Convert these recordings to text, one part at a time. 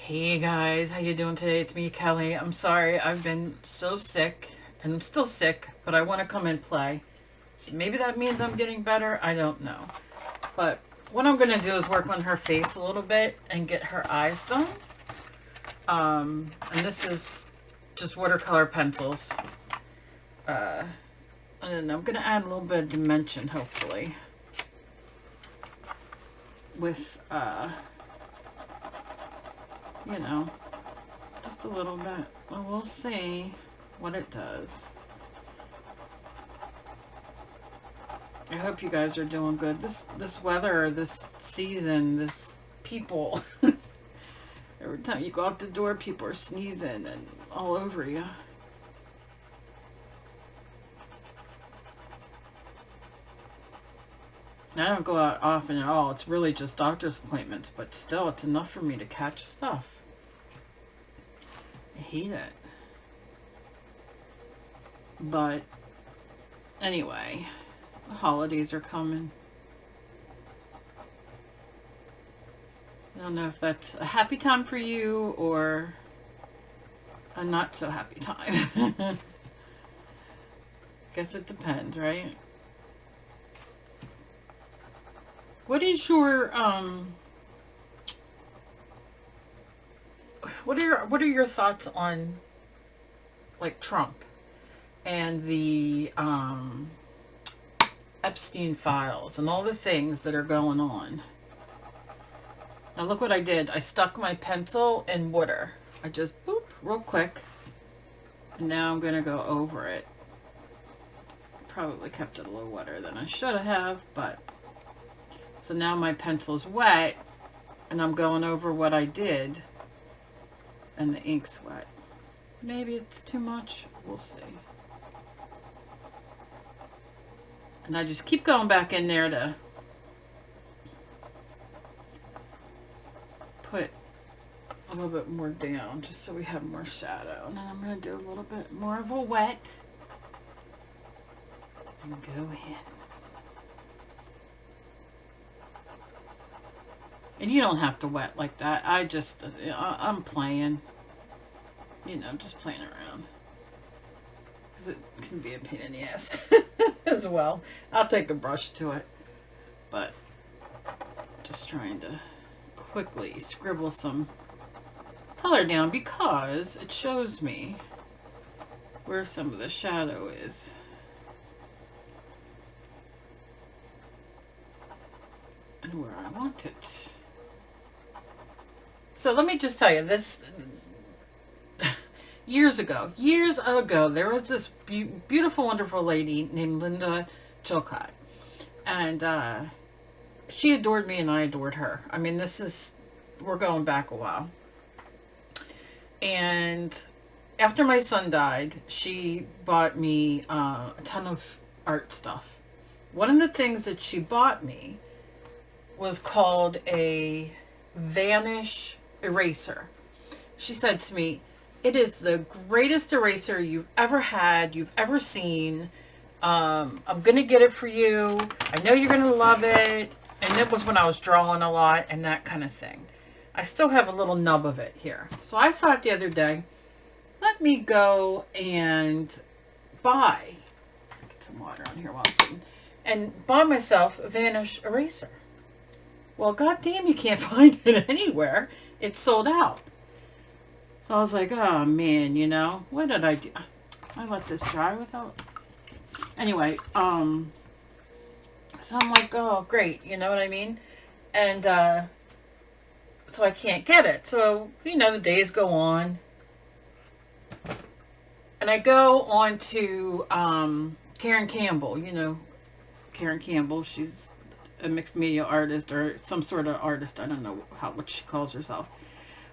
Hey guys, how you doing today? It's me, Kelly. I'm sorry, I've been so sick, and I'm still sick, but I want to come and play. See, maybe that means I'm getting better. I don't know. But what I'm going to do is work on her face a little bit and get her eyes done. And this is just watercolor pencils. And then I'm going to add a little bit of dimension, hopefully, with, you know, just a little bit. Well, we'll see what it does. I hope you guys are doing good. This weather, this season, this people. Every time you go out the door, people are sneezing and all over you. I don't go out often at all. It's really just doctor's appointments, but still, it's enough for me to catch stuff. I hate it. But anyway, the holidays are coming. I don't know if that's a happy time for you or a not so happy time. Guess it depends, right? What is your what are your thoughts on, like, Trump and the Epstein files and all the things that are going on? Now look what I did. I stuck my pencil in water. I just boop real quick. And now I'm gonna go over it. Probably kept it a little wetter than I should have, but so now my pencil's wet and I'm going over what I did and the ink's wet. Maybe it's too much. We'll see. And I just keep going back in there to put a little bit more down just so we have more shadow. And then I'm going to do a little bit more of a wet and go in. And you don't have to wet like that. I'm playing, you know, just playing around. Because it can be a pain in the ass as well. I'll take a brush to it. But just trying to quickly scribble some color down because it shows me where some of the shadow is. And where I want it. So let me just tell you, this years ago, there was this beautiful, wonderful lady named Linda Chilcott. And she adored me and I adored her. I mean, we're going back a while. And after my son died, she bought me a ton of art stuff. One of the things that she bought me was called a vanish eraser. She said to me, "It is the greatest eraser you've ever had, you've ever seen. I'm gonna get it for you. I know you're gonna love it." And it was when I was drawing a lot and that kind of thing. I still have a little nub of it here. So I thought the other day, let me go and get some water on here while I'm sitting, and buy myself a vanish eraser. Well, goddamn, you can't find it anywhere. It's sold out. So I was like, oh man, you know, what did I do? I let this dry without. Anyway, so I'm like, oh great, you know what I mean? And so I can't get it. So, you know, the days go on. And I go on to Karen Campbell, you know, Karen Campbell, she's a mixed media artist or some sort of artist. I don't know what she calls herself.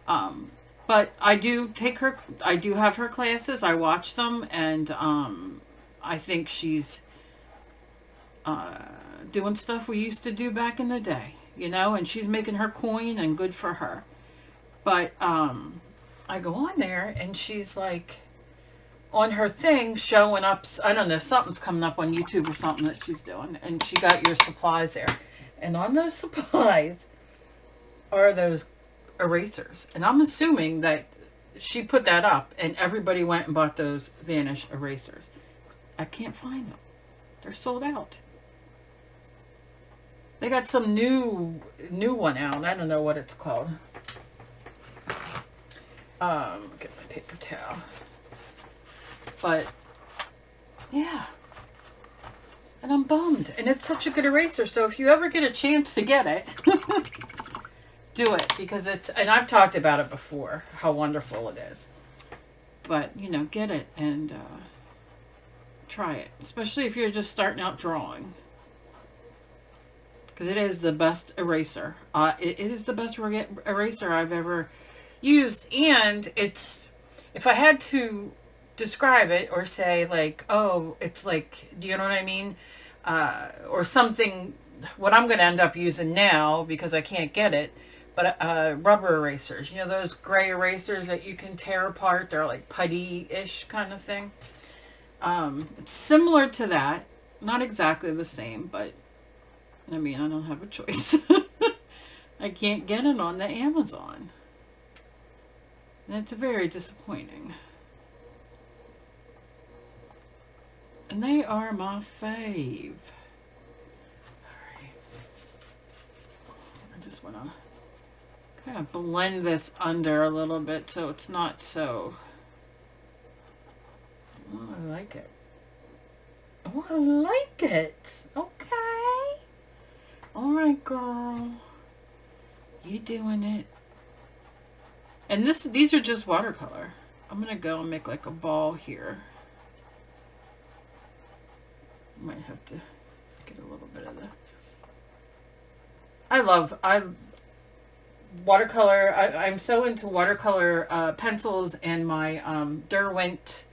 But I do have her classes. I watch them, and I think she's doing stuff we used to do back in the day, you know, and she's making her coin, and good for her. But I go on there and she's like on her thing showing up, I don't know, something's coming up on YouTube or something that she's doing, and she got your supplies there. And on those supplies are those erasers. And I'm assuming that she put that up and everybody went and bought those Vanish erasers. I can't find them. They're sold out. They got some new one out. I don't know what it's called. Get my paper towel. But yeah. And I'm bummed. And it's such a good eraser. So if you ever get a chance to get it, do it, because it's, and I've talked about it before, how wonderful it is. But, you know, get it and try it. Especially if you're just starting out drawing. Because it is the best eraser. It is the best eraser I've ever used. And it's, if I had to describe it or say like, oh, it's like, do you know what I mean? Or something, what I'm going to end up using now because I can't get it. But rubber erasers, you know, those gray erasers that you can tear apart. They're like putty-ish kind of thing. It's similar to that. Not exactly the same, but I mean, I don't have a choice. I can't get it on the Amazon. And it's very disappointing. And they are my fave. Alright. I just want to kind of blend this under a little bit so it's not so... Oh, I like it. Oh, I like it. Okay. Alright, girl. You doing it. And these are just watercolor. I'm going to go and make like a ball here. Might have to get a little bit of the... I watercolor. I'm so into watercolor pencils and my Derwent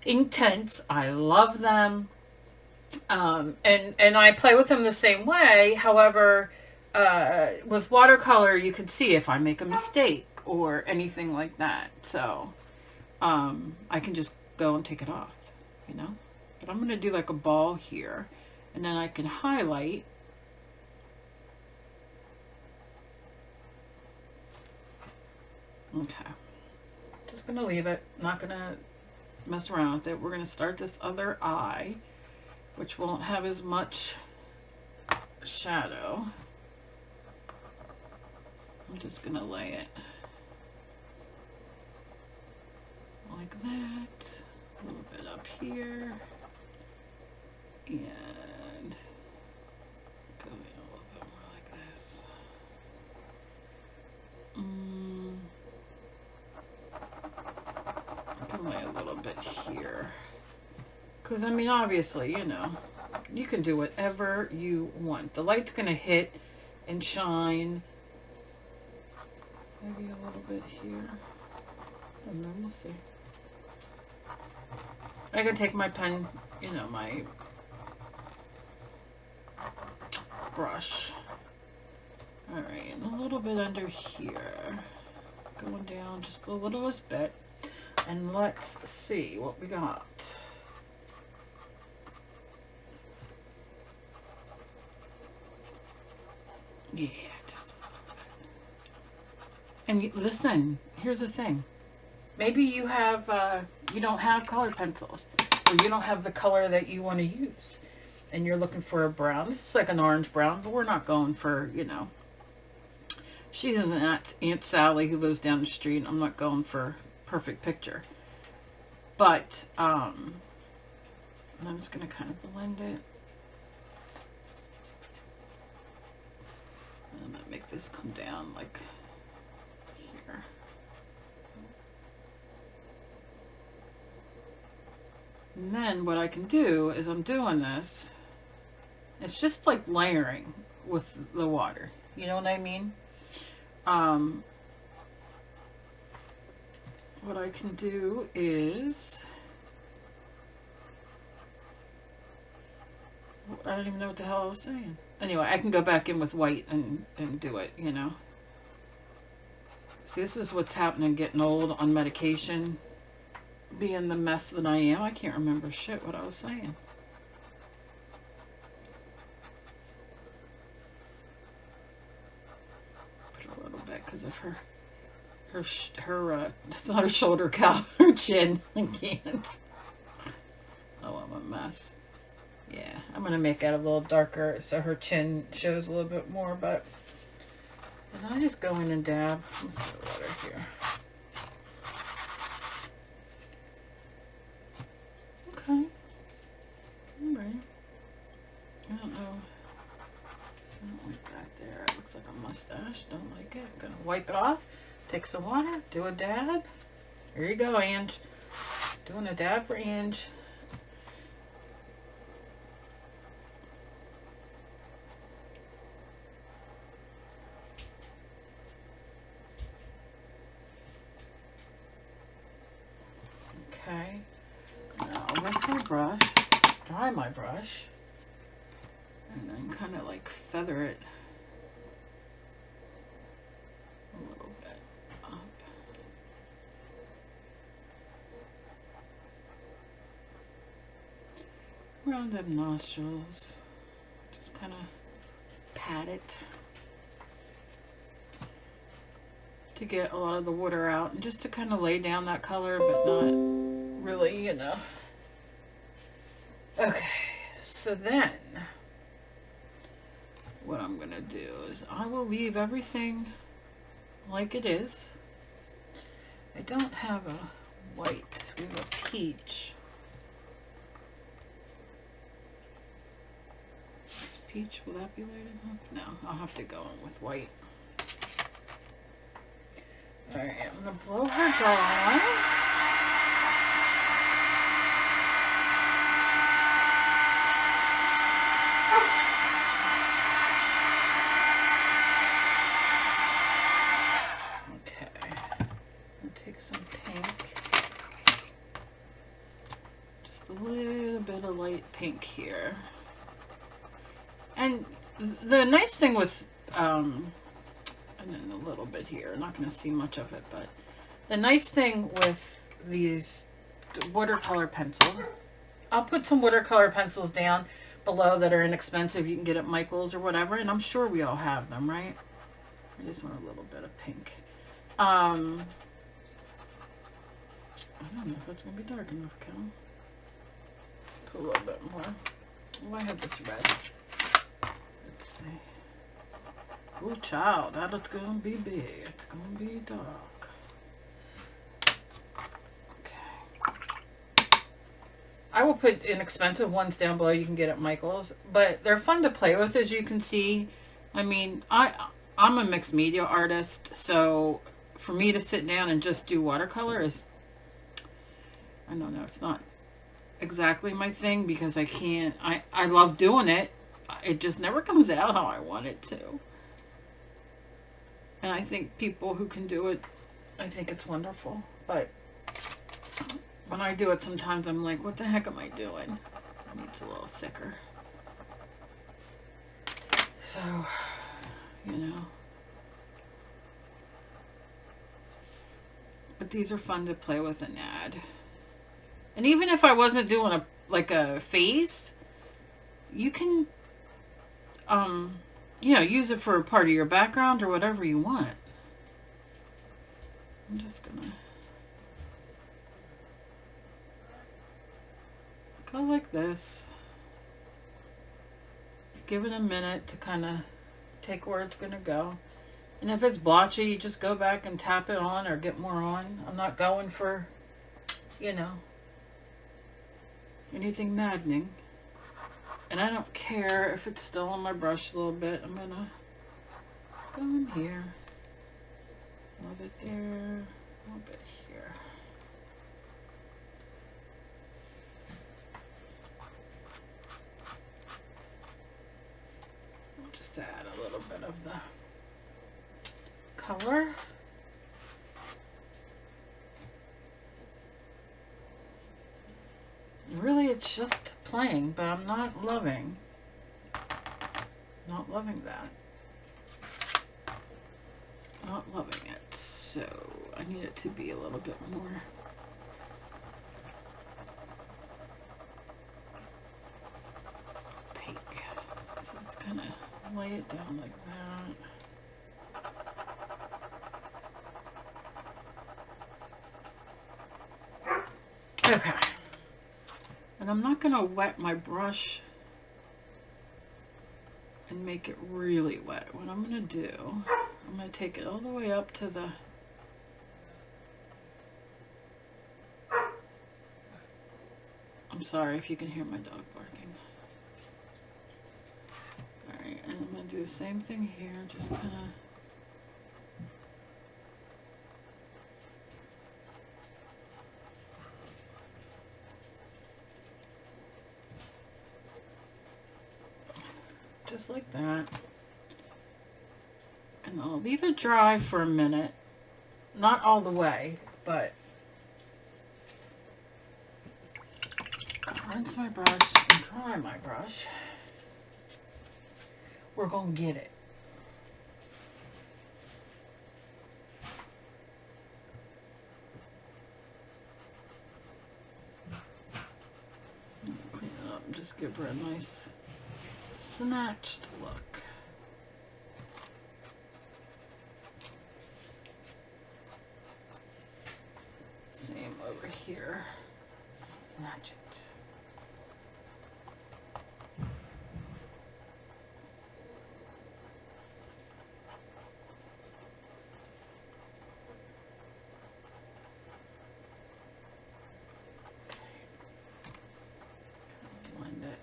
Inktense. I love them. And I play with them the same way. However, with watercolor, you can see if I make a mistake or anything like that. So I can just go and take it off, you know. But I'm going to do like a ball here, and then I can highlight. Okay. Just going to leave it. Not going to mess around with it. We're going to start this other eye, which won't have as much shadow. I'm just going to lay it like that. A little bit up here. And go in a little bit more like this. I can lay a little bit here. Because, I mean, obviously, you know, you can do whatever you want. The light's going to hit and shine. Maybe a little bit here. And then we'll see. I can take my pen, you know, my brush. Alright, and a little bit under here. Going down just the littlest bit. And let's see what we got. Yeah, just a little bit. And listen, here's the thing. Maybe you have, you don't have colored pencils. Or you don't have the color that you want to use. And you're looking for a brown. This is like an orange brown, but we're not going for, you know. She isn't Aunt Sally who lives down the street. I'm not going for perfect picture. But, I'm just going to kind of blend it. I'm going to make this come down like here. And then what I can do is I'm doing this. It's just like layering with the water. You know what I mean? What I can do is, I don't even know what the hell I was saying. Anyway, I can go back in with white and do it, you know. See, this is what's happening getting old on medication. Being the mess that I am, I can't remember shit what I was saying. Put a little bit because if it's not her shoulder cow, her chin. I can't. Oh, I'm a mess. Yeah, I'm gonna make it a little darker so her chin shows a little bit more, but and I just go in and dab. Let's see the water here. Okay. Alright. I don't know. I don't like that there. It looks like a mustache. Don't like it. I'm gonna wipe it off. Take some water. Do a dab. Here you go, Ange. Doing a dab for Ange. Okay. Now I'll rinse my brush. Dry my brush. And then kind of like feather it a little bit up. Around them nostrils. Just kind of pat it to get a lot of the water out and just to kind of lay down that color, but not really, you know. Okay, so then what I'm gonna do is I will leave everything like it is. I don't have a white, we have a peach. Is peach, will that be light enough? No, I'll have to go in with white. Alright, I'm gonna blow her dry. Pink here. And the nice thing with and then a little bit here, not going to see much of it, but the nice thing with these watercolor pencils, I'll put some watercolor pencils down below that are inexpensive. You can get at Michael's or whatever, and I'm sure we all have them, right? I just want a little bit of pink. I don't know if it's going to be dark enough, Cal. A little bit more. Oh, I have this red. Let's see. Oh, child, that is going to be big. It's going to be dark. Okay. I will put inexpensive ones down below you can get at Michael's, but they're fun to play with, as you can see. I mean, I'm a mixed media artist, so for me to sit down and just do watercolor is, I don't know, it's not exactly my thing because I can't, I love doing it. It just never comes out how I want it to. And I think people who can do it, I think it's wonderful. But when I do it, sometimes I'm like, what the heck am I doing? It's a little thicker. So, you know. But these are fun to play with and add. And even if I wasn't doing a face, you can, you know, use it for a part of your background or whatever you want. I'm just gonna go like this. Give it a minute to kind of take where it's gonna go. And if it's blotchy, you just go back and tap it on or get more on. I'm not going for, you know, anything maddening. And I don't care if it's still on my brush a little bit. I'm gonna go in here. A little bit there, a little bit here. Just to add a little bit of the color. Really, it's just playing, but I'm not loving that. Not loving it. So I need it to be a little bit more opaque. So let's kind of lay it down like that. Okay. And I'm not going to wet my brush and make it really wet. What I'm going to do, I'm going to take it all the way up to the I'm sorry if you can hear my dog barking. Alright, and I'm going to do the same thing here, just kind of just like that. And I'll leave it dry for a minute. Not all the way, but rinse my brush and dry my brush. We're going to get it. Clean it up and just give her a nice snatched look. Same over here. Snatch it. Blend it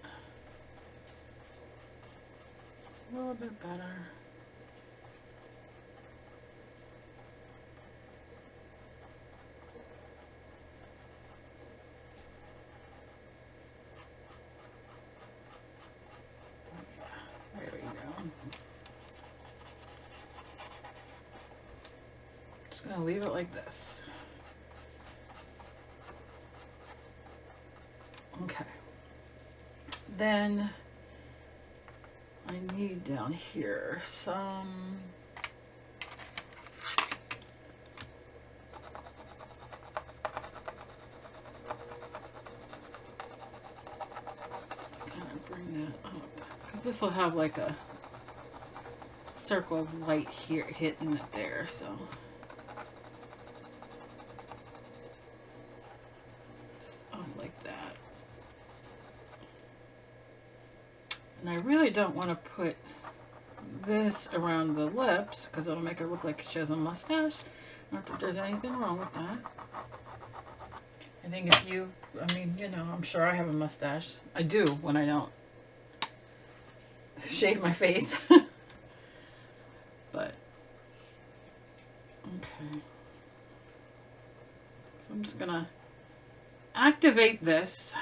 a little bit better. There we go. Just gonna leave it like this. Okay. Then I need down here some to kind of bring that up, because this will have like a circle of light here hitting it there, so just up like that. And I really don't want to put this around the lips because it'll make her look like she has a mustache. Not that there's anything wrong with that. I think if you, I mean, you know, I'm sure I have a mustache. I do when I don't shave my face. But, okay. So I'm just going to activate this.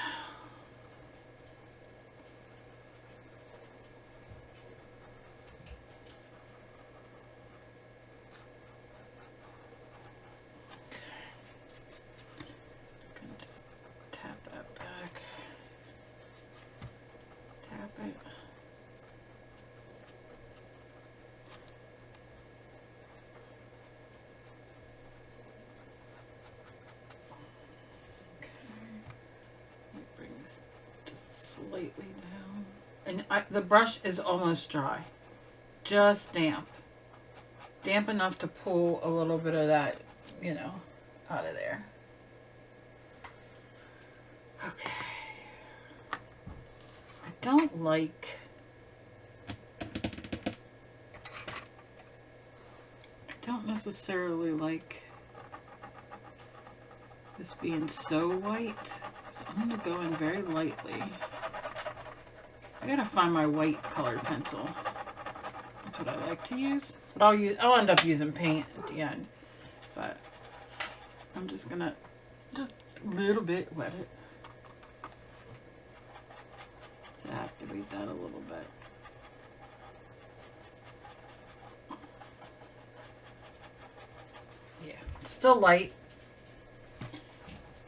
Slightly down, and the brush is almost dry, just damp enough to pull a little bit of that, you know, out of there. Okay, I don't necessarily like this being so white, so I'm going to go in very lightly. I gotta find my white colored pencil. That's what I like to use. But I'll end up using paint at the end. But I'm just gonna just a little bit wet it to activate that a little bit. Yeah, still light.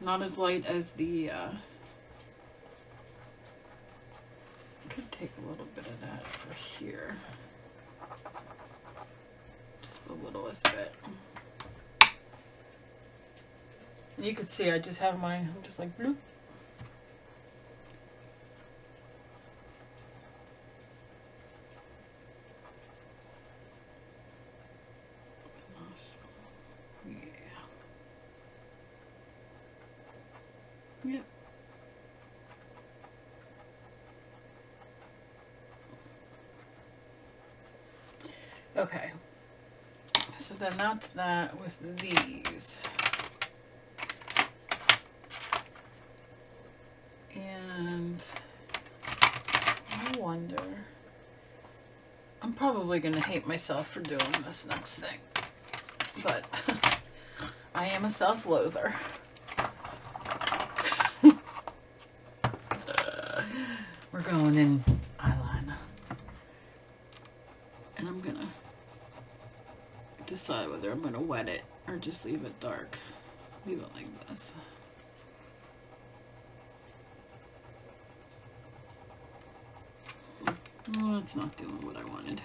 Not as light as the could take a little bit of that for here. Just the littlest bit. And you can see I just have mine, I'm just like bloop. Yep. Okay. So then that's that with these. And I wonder, I'm probably going to hate myself for doing this next thing, but I am a self-loather. We're going in eyeliner. And I'm going to decide whether I'm going to wet it or just leave it dark. Leave it like this. Oh, it's not doing what I wanted.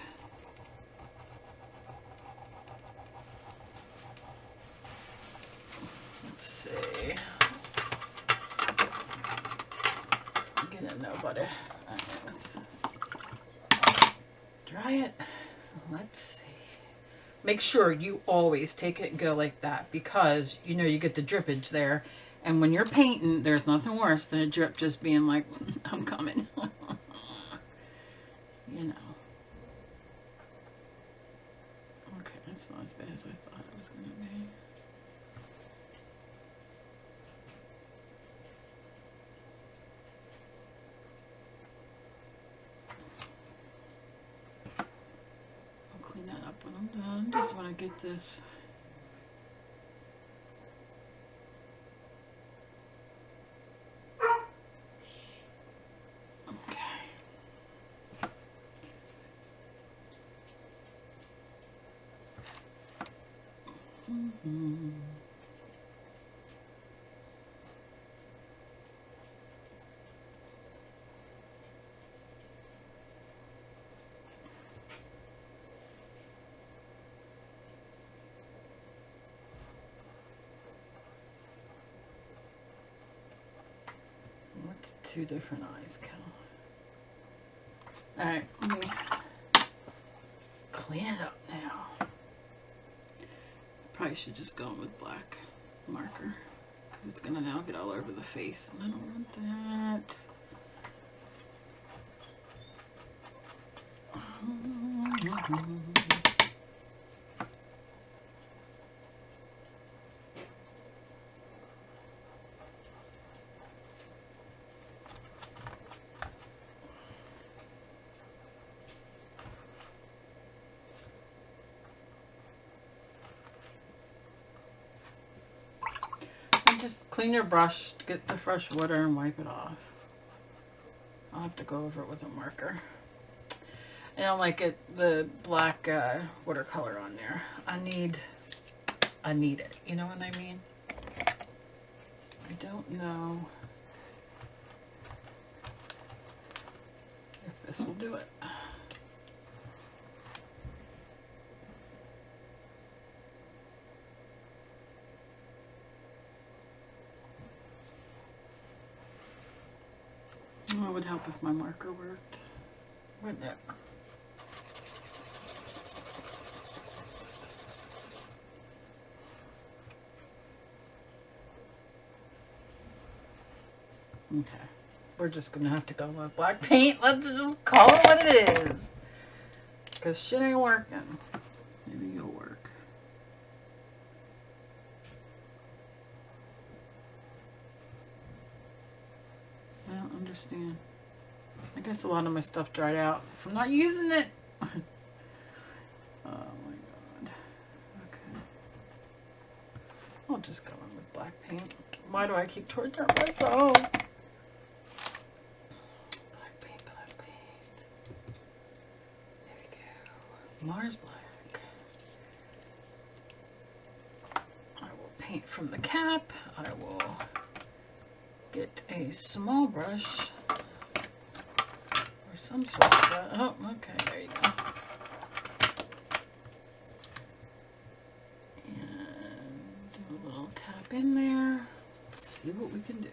Let's see. Get in there, buddy. Alright, let's dry it. Let's see. Make sure you always take it and go like that, because you know you get the drippage there. And when you're painting, there's nothing worse than a drip just being like, I'm coming. You know. Okay, that's not as bad as I thought it was going to be. I'll clean that up when I'm done. Just want to get this. What's two different eyes count? Alright, let me clean it up now. Probably should just go in with black marker, because it's gonna now get all over the face, and I don't want that. Just clean your brush, get the fresh water and wipe it off. I'll have to go over it with a marker. And I'll like it the black watercolor on there. I need it. You know what I mean? I don't know if this will do it. It would help if my marker worked, wouldn't it? Okay, we're just gonna have to go with black paint. Let's just call it what it is, because shit ain't working. Maybe you'll work. I don't understand. I guess a lot of my stuff dried out from not using it. Oh my god. Okay. I'll just go in with black paint. Why do I keep torturing myself? Black paint, black paint. There we go. Mars black. I will paint from the cap. I will get a small brush or some sort of brush. Oh, okay, there you go. And do a little tap in there. Let's see what we can do.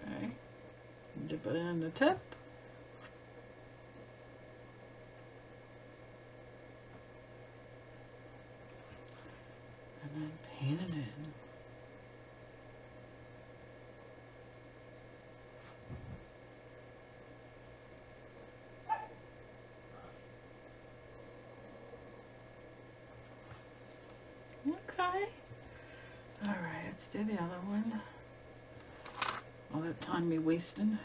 Okay, dip it in the tip. paint it in. Okay. All right, let's do the other one. All that time me wasting.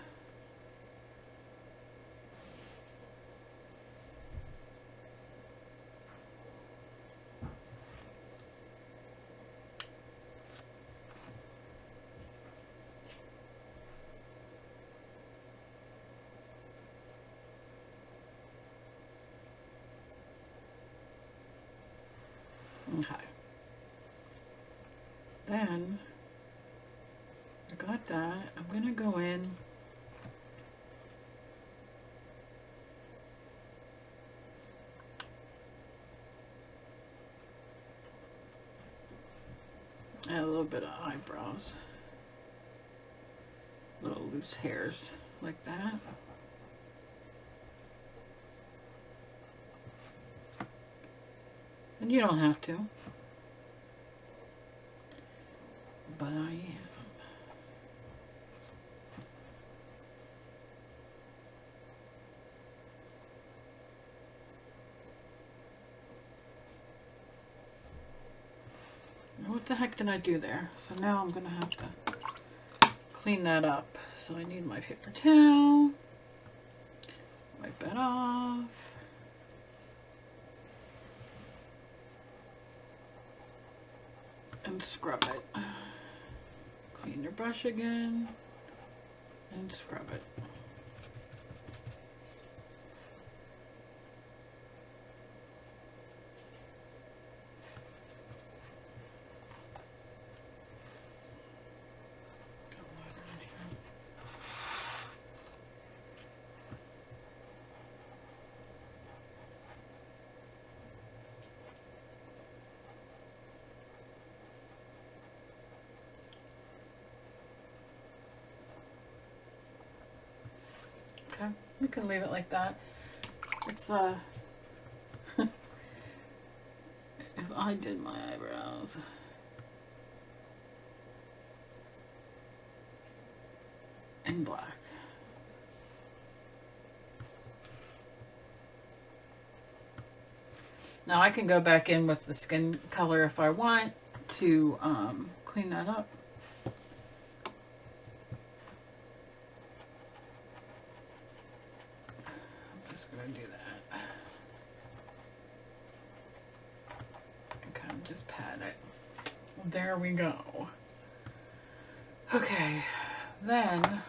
Okay. Then I got that. I'm gonna go in add a little bit of eyebrows, little loose hairs like that. And you don't have to, but I am. What the heck did I do there? So now I'm gonna have to clean that up. So I need my paper towel, wipe that off. And scrub it. Clean your brush again and scrub it. Okay, you can leave it like that. It's if I did my eyebrows, in black. Now I can go back in with the skin color if I want to clean that up. Gonna do that. Okay, just pat it. There we go. Okay, then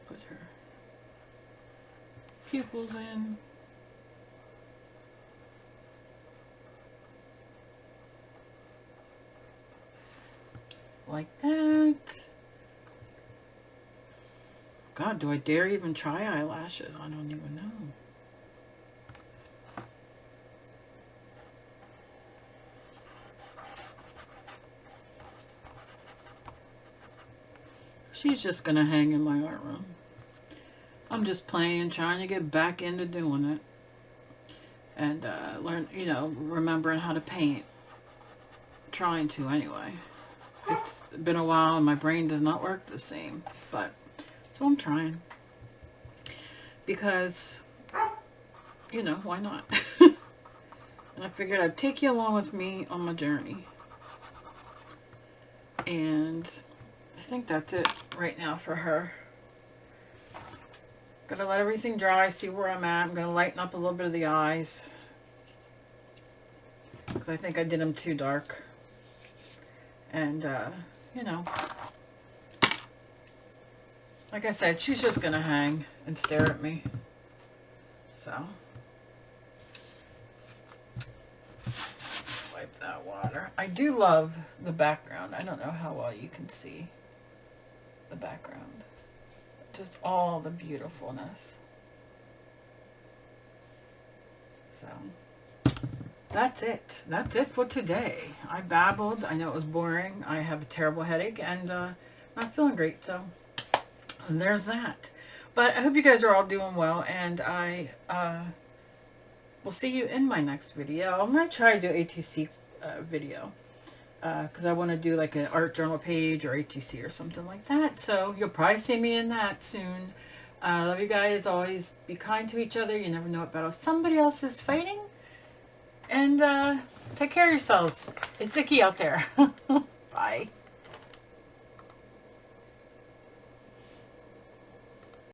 put her pupils in. Like that. God, do I dare even try eyelashes? I don't even know. She's just gonna hang in my art room. I'm just playing, trying to get back into doing it. And learn, you know, remembering how to paint. Trying to anyway. It's been a while and my brain does not work the same, but so I'm trying because, you know, why not? And I figured I'd take you along with me on my journey. And I think that's it right now for her. Gonna let everything dry, see where I'm at. I'm gonna lighten up a little bit of the eyes because I think I did them too dark. And, you know, like I said, she's just going to hang and stare at me. So, wipe that water. I do love the background. I don't know how well you can see the background. Just all the beautifulness. So, that's it. That's it for today. I babbled. I know it was boring. I have a terrible headache, and not feeling great, so and there's that. But I hope you guys are all doing well, and I will see you in my next video. I'm going to try to do ATC video because I want to do like an art journal page or ATC or something like that. So you'll probably see me in that soon. Love you guys. Always be kind to each other. You never know what battle somebody else is fighting. And take care of yourselves. It's icky out there. Bye.